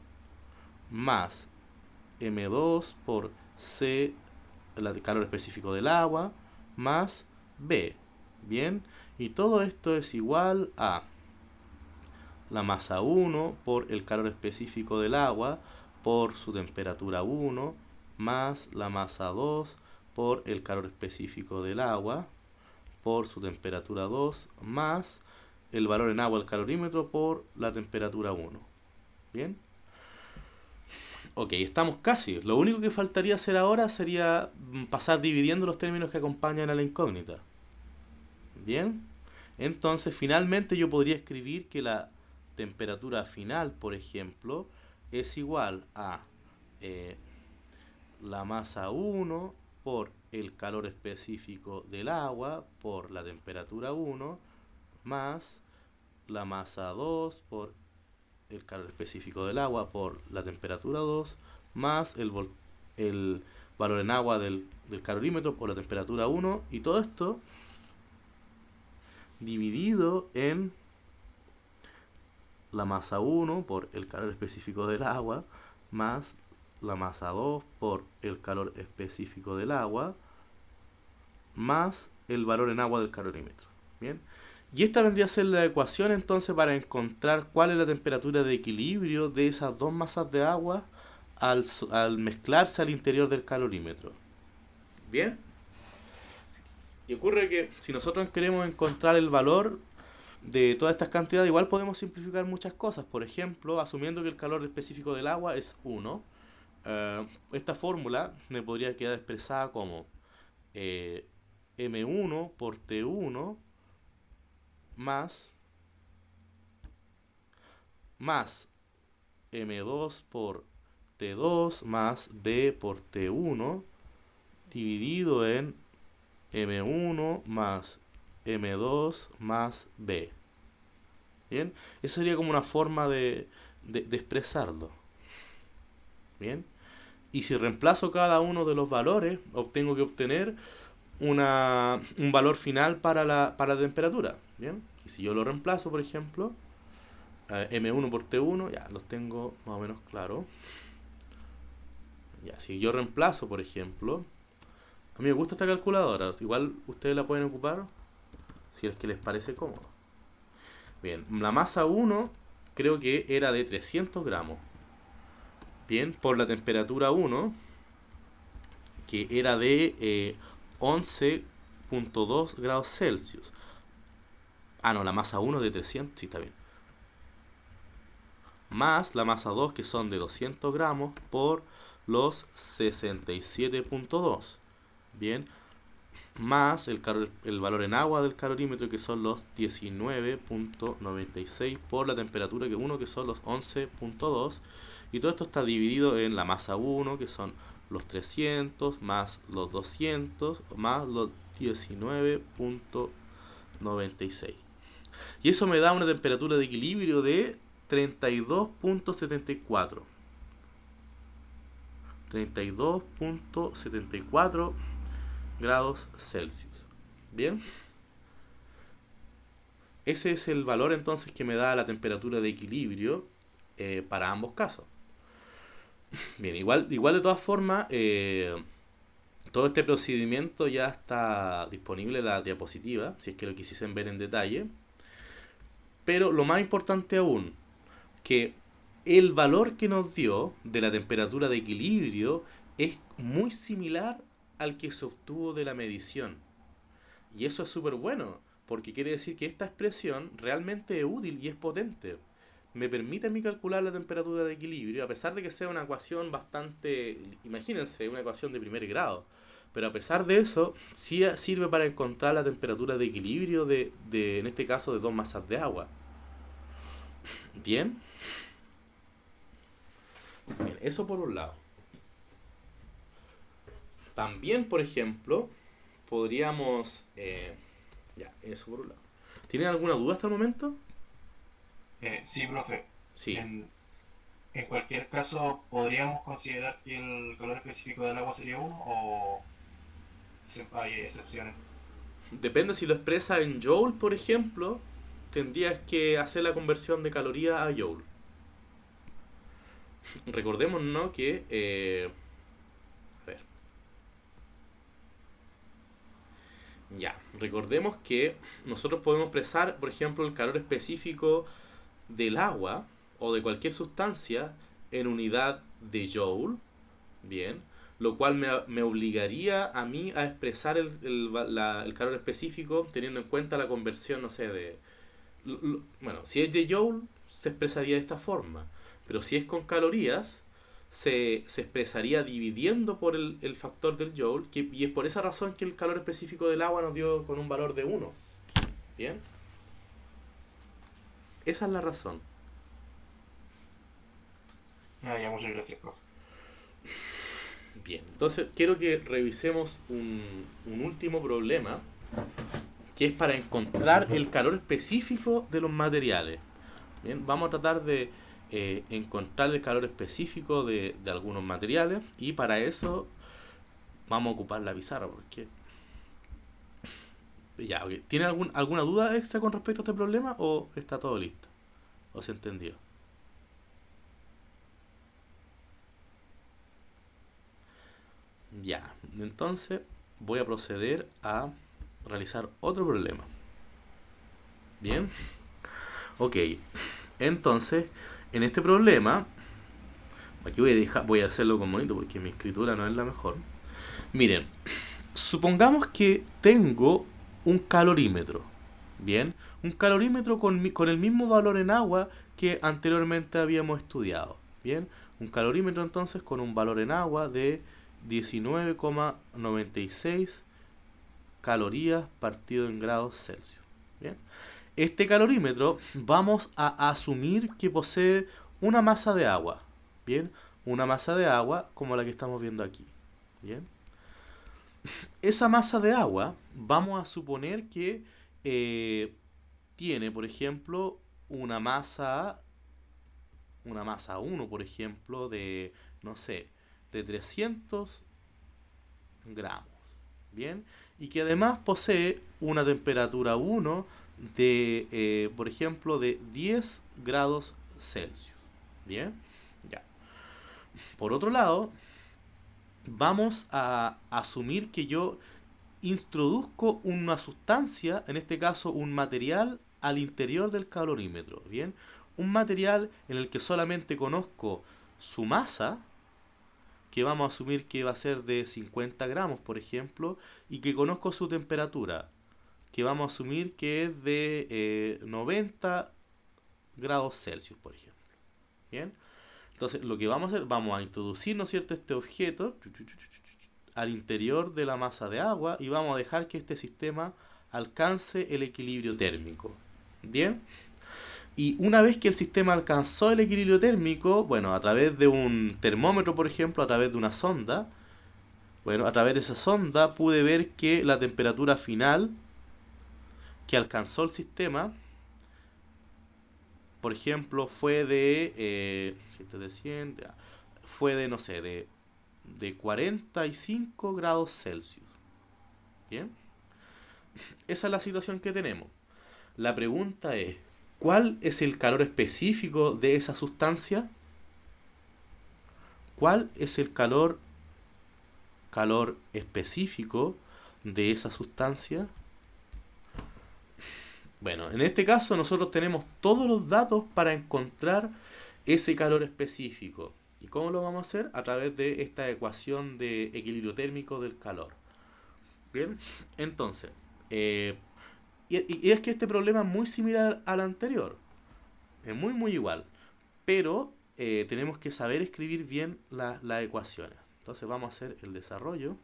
más M2 por C, el calor específico del agua, más B. Bien, y todo esto es igual a la masa 1 por el calor específico del agua por su temperatura 1 más la masa 2 por el calor específico del agua por su temperatura 2 más el valor en agua al calorímetro por la temperatura 1. ¿Bien? Ok, estamos casi. Lo único que faltaría hacer ahora sería pasar dividiendo los términos que acompañan a la incógnita. ¿Bien? Entonces, finalmente yo podría escribir que la temperatura final, por ejemplo, es igual a la masa 1 por el calor específico del agua por la temperatura 1 más la masa 2 por el calor específico del agua por la temperatura 2 más el valor en agua del calorímetro por la temperatura 1, y todo esto dividido en la masa 1 por el calor específico del agua más la masa 2 por el calor específico del agua más el valor en agua del calorímetro. Bien, Y esta vendría a ser la ecuación entonces para encontrar cuál es la temperatura de equilibrio de esas dos masas de agua al mezclarse al interior del calorímetro. ¿Bien? Y ocurre que si nosotros queremos encontrar el valor de todas estas cantidades, igual podemos simplificar muchas cosas. Por ejemplo, asumiendo que el calor específico del agua es 1, esta fórmula me podría quedar expresada como eh, M1 por T1 más M2 por T2 más B por T1 dividido en M1 más M2 más B. ¿Bien? Esa sería como una forma de expresarlo. ¿Bien? Y si reemplazo cada uno de los valores, tengo que obtener un valor final para la temperatura. ¿Bien? Y si yo lo reemplazo, por ejemplo, M1 por T1, ya los tengo más o menos claro. Ya, si yo reemplazo, por ejemplo, a mí me gusta esta calculadora, igual ustedes la pueden ocupar si es que les parece cómodo. Bien, la masa 1 creo que era de 300 gramos. Bien, por la temperatura 1, que era de 11.2 grados Celsius. Ah, no, la masa 1 de 300, sí, está bien. Más la masa 2, que son de 200 gramos, por los 67.2. Bien, más el valor en agua del calorímetro, que son los 19.96 por la temperatura que 1, que son los 11.2, y todo esto está dividido en la masa 1, que son los 300 más los 200 más los 19.96, y eso me da una temperatura de equilibrio de 32.74 grados Celsius. Bien, ese es el valor entonces que me da la temperatura de equilibrio para ambos casos. Bien, igual de todas formas, todo este procedimiento ya está disponible en la diapositiva, si es que lo quisiesen ver en detalle. Pero lo más importante aún, que el valor que nos dio de la temperatura de equilibrio es muy similar al que se obtuvo de la medición. Y eso es súper bueno, porque quiere decir que esta expresión realmente es útil y es potente. Me permite a mí calcular la temperatura de equilibrio, a pesar de que sea una ecuación bastante, imagínense, una ecuación de primer grado. Pero a pesar de eso, sí sirve para encontrar la temperatura de equilibrio en este caso, de dos masas de agua. Bien. Bien, eso por un lado. También, por ejemplo, podríamos... ya, eso por un lado. ¿Tienen alguna duda hasta el momento? Sí, profe. Sí. En cualquier caso, ¿podríamos considerar que el calor específico del agua sería 1 o hay excepciones? Depende si lo expresa en joule, por ejemplo, tendrías que hacer la conversión de caloría a joule. Recordemos, ¿no? Que... a ver. Ya, recordemos que nosotros podemos expresar, por ejemplo, el calor específico del agua o de cualquier sustancia en unidad de joule, bien, lo cual me obligaría a mí a expresar el calor específico teniendo en cuenta la conversión, no sé, bueno, si es de joule se expresaría de esta forma, pero si es con calorías se expresaría dividiendo por el factor del joule, y es por esa razón que el calor específico del agua nos dio con un valor de 1. Bien, esa es la razón. Ah, ya, muchas gracias, profe. Bien, entonces quiero que revisemos un último problema, que es para encontrar el calor específico de los materiales. Bien, vamos a tratar de encontrar el calor específico de algunos materiales, y para eso vamos a ocupar la pizarra, porque... Ya, okay. ¿Tiene alguna duda extra con respecto a este problema o está todo listo? ¿O se entendió? Ya, entonces voy a proceder a realizar otro problema. Bien. Ok. Entonces, en este problema, aquí voy a hacerlo con bonito porque mi escritura no es la mejor. Miren, supongamos que tengo un calorímetro. Bien, un calorímetro con el mismo valor en agua que anteriormente habíamos estudiado. Bien, un calorímetro entonces con un valor en agua de 19,96 calorías partido en grados Celsius. Bien, este calorímetro vamos a asumir que posee una masa de agua. Bien, una masa de agua como la que estamos viendo aquí. Bien, esa masa de agua vamos a suponer que tiene, por ejemplo, una masa 1, por ejemplo, de, no sé, de 300 gramos. Bien, y que además posee una temperatura 1 de, por ejemplo, de 10 grados Celsius. Bien, ya. Por otro lado, vamos a asumir que yo introduzco una sustancia, en este caso un material, al interior del calorímetro. Bien, un material en el que solamente conozco su masa, que vamos a asumir que va a ser de 50 gramos, por ejemplo, y que conozco su temperatura, que vamos a asumir que es de 90 grados Celsius, por ejemplo. Bien, entonces lo que vamos a hacer, vamos a introducir, ¿no es cierto?, este objeto al interior de la masa de agua y vamos a dejar que este sistema alcance el equilibrio térmico. Bien, y una vez que el sistema alcanzó el equilibrio térmico, bueno, a través de un termómetro, por ejemplo, a través de una sonda, bueno, a través de esa sonda pude ver que la temperatura final que alcanzó el sistema, por ejemplo, fue de, si este es de 100, fue de, no sé, de 45 grados Celsius. Bien, esa es la situación que tenemos. La pregunta es, ¿cuál es el calor específico de esa sustancia? ¿Cuál es el calor específico de esa sustancia? Bueno, en este caso nosotros tenemos todos los datos para encontrar ese calor específico. ¿Y cómo lo vamos a hacer? A través de esta ecuación de equilibrio térmico del calor. Bien, entonces, y es que este problema es muy similar al anterior. Es muy, muy igual. Pero tenemos que saber escribir bien las ecuaciones. Entonces vamos a hacer el desarrollo.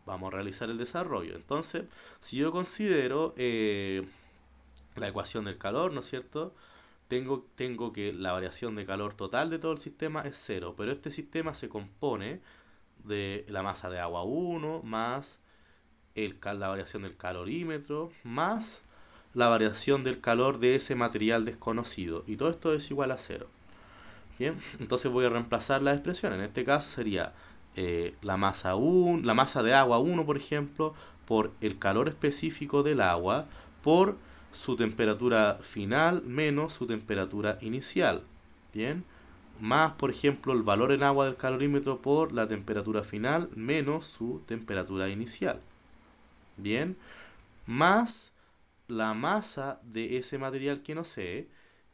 Vamos a realizar el desarrollo. Entonces, si yo considero la ecuación del calor, ¿no es cierto? Tengo que la variación de calor total de todo el sistema es 0. Pero este sistema se compone de la masa de agua 1 más la variación del calorímetro más la variación del calor de ese material desconocido. Y todo esto es igual a 0. Bien, entonces voy a reemplazar la expresión. En este caso sería la masa de agua 1, por ejemplo, por el calor específico del agua, por su temperatura final menos su temperatura inicial. Bien, más, por ejemplo, el valor en agua del calorímetro por la temperatura final menos su temperatura inicial. Bien, más la masa de ese material que no sé,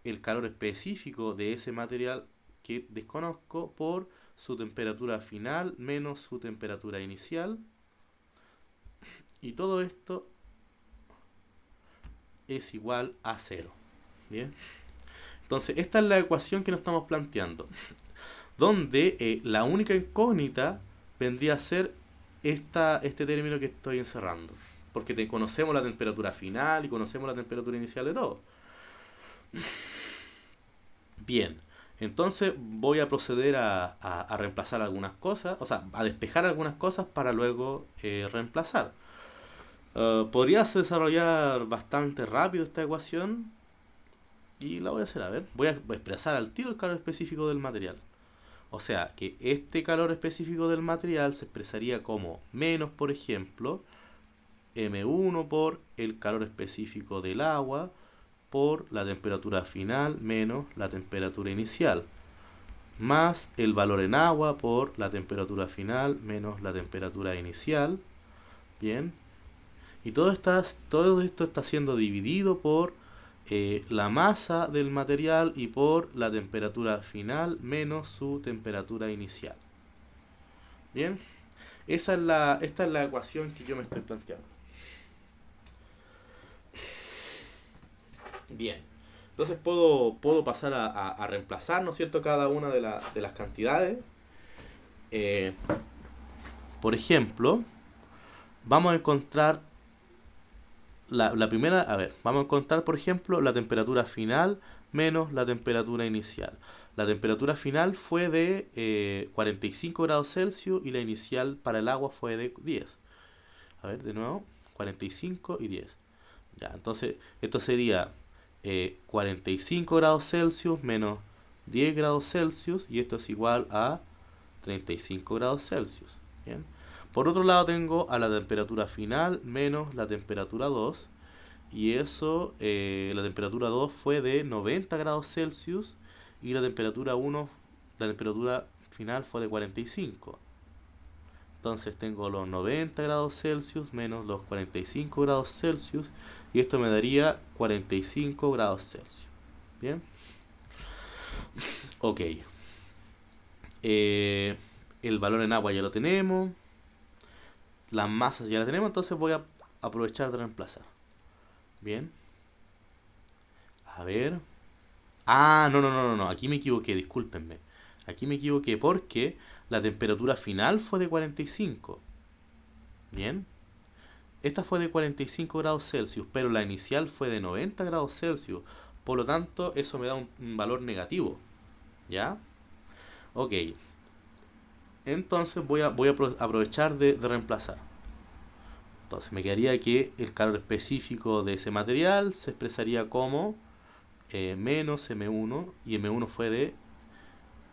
el calor específico de ese material que desconozco por su temperatura final menos su temperatura inicial. Y todo esto es igual a 0. Bien, entonces esta es la ecuación que nos estamos planteando, donde la única incógnita vendría a ser este término que estoy encerrando, porque conocemos la temperatura final y conocemos la temperatura inicial de todo. Bien, entonces voy a proceder a reemplazar algunas cosas, o sea, a despejar algunas cosas para luego reemplazar. Podría desarrollar bastante rápido esta ecuación y la voy a hacer, a ver. Voy a expresar al tiro el calor específico del material. O sea, que este calor específico del material se expresaría como menos, por ejemplo, M1 por el calor específico del agua por la temperatura final menos la temperatura inicial, más el valor en agua por la temperatura final menos la temperatura inicial, Bien. Y todo esto está siendo dividido por la masa del material y por la temperatura final menos su temperatura inicial. Bien. Esta es la ecuación que yo me estoy planteando. Bien. Entonces puedo pasar a reemplazar, ¿no es cierto?, cada una de las cantidades. Eh, por ejemplo, vamos a encontrar la primera, a ver, vamos a encontrar, por ejemplo, la temperatura final menos la temperatura inicial. La temperatura final fue de 45 grados Celsius y la inicial para el agua fue de 10. A ver, de nuevo, 45 y 10. Ya, entonces, esto sería 45 grados Celsius menos 10 grados Celsius y esto es igual a 35 grados Celsius. Bien. Por otro lado tengo a la temperatura final menos la temperatura 2 y eso, la temperatura 2 fue de 90 grados Celsius y la temperatura final fue de 45. Entonces tengo los 90 grados Celsius menos los 45 grados Celsius y esto me daría 45 grados Celsius. Bien. Ok. El valor en agua ya lo tenemos. Las masas ya las tenemos, entonces voy a aprovechar de reemplazar. Bien. A ver. Ah, no. Aquí me equivoqué, discúlpenme. Aquí me equivoqué porque la temperatura final fue de 45. Bien. Esta fue de 45 grados Celsius, pero la inicial fue de 90 grados Celsius. Por lo tanto, eso me da un valor negativo. ¿Ya? Ok. Entonces voy a aprovechar de reemplazar. Entonces me quedaría que el calor específico de ese material se expresaría como menos M1 y M1 fue de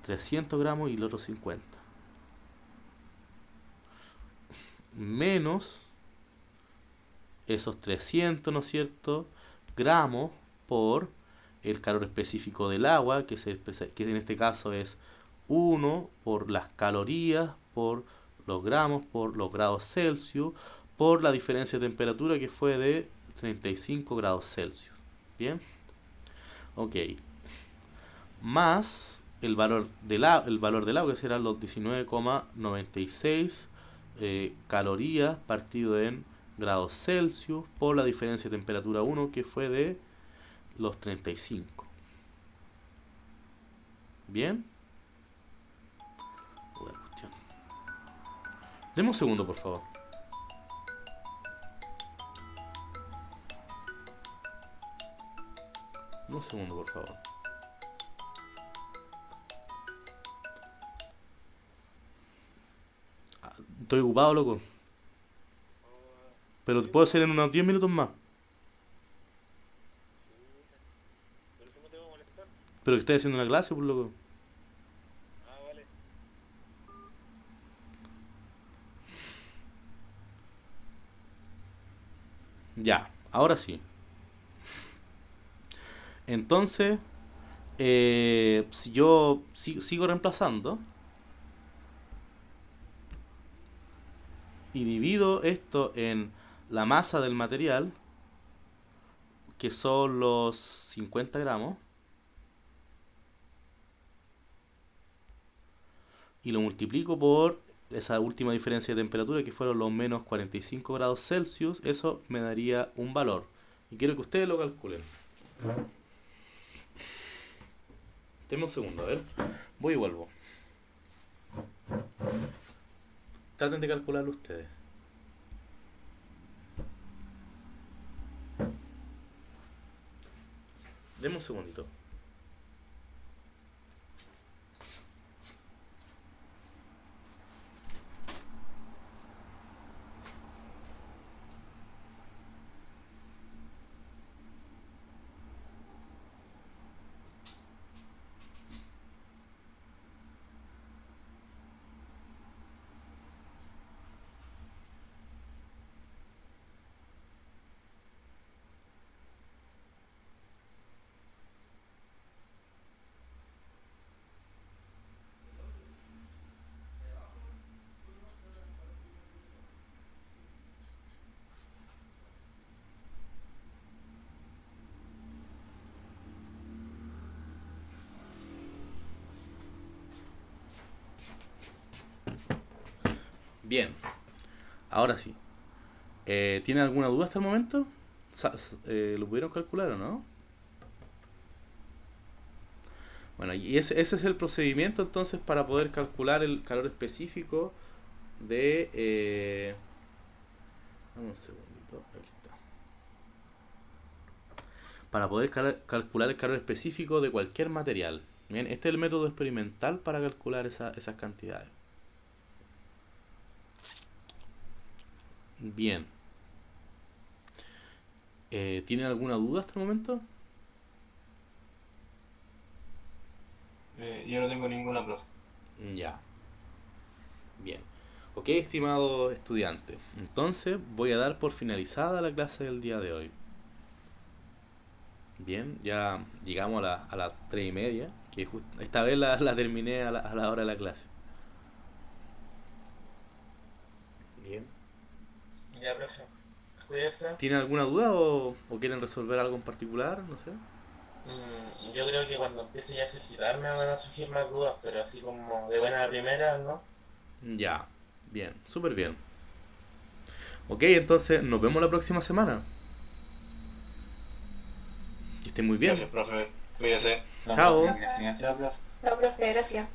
300 gramos y el otro 50. Menos esos 300, ¿no es cierto?, gramos por el calor específico del agua, que en este caso es 1 por las calorías, por los gramos, por los grados Celsius, por la diferencia de temperatura que fue de 35 grados Celsius. Bien. Ok. Más el valor del agua, que serán los 19,96 calorías partido en grados Celsius por la diferencia de temperatura 1 que fue de los 35. Bien. Buena cuestión. Deme un segundo, por favor. Un segundo, por favor. Estoy ocupado, loco. Pero puedo hacer en unos 10 minutos más. Pero que estoy haciendo una clase, por loco. Ya, ahora sí. Entonces, si yo sigo reemplazando y divido esto en la masa del material, que son los 50 gramos, y lo multiplico por esa última diferencia de temperatura que fueron los menos 45 grados Celsius, eso me daría un valor. Y quiero que ustedes lo calculen. Denme un segundo, a ver. Voy y vuelvo. Traten de calcularlo ustedes. Denme un segundito. Bien, ahora sí. ¿Tienen alguna duda hasta el momento? ¿Lo pudieron calcular o no? Bueno, y ese es el procedimiento entonces para poder calcular el calor específico de... dame un segundito, aquí está. Para poder calcular el calor específico de cualquier material. Bien, este es el método experimental para calcular esas cantidades. Bien. ¿Tienen alguna duda hasta el momento? Yo no tengo ninguna, profe. Ya. Bien. Ok, estimado estudiante. Entonces voy a dar por finalizada la clase del día de hoy. Bien, ya llegamos a las 3:30, que esta vez la terminé a la hora de la clase. Bien. Ya, profe. Cuídese. ¿Tienen alguna duda o quieren resolver algo en particular? No sé. Yo creo que cuando empiece ya a ejercitar me van a surgir más dudas, pero así como de buena primera, ¿no? Ya, bien, súper bien. Ok, entonces nos vemos la próxima semana. Que estén muy bien. Gracias, profe. Cuídese. Chao. Gracias. No, profe, gracias.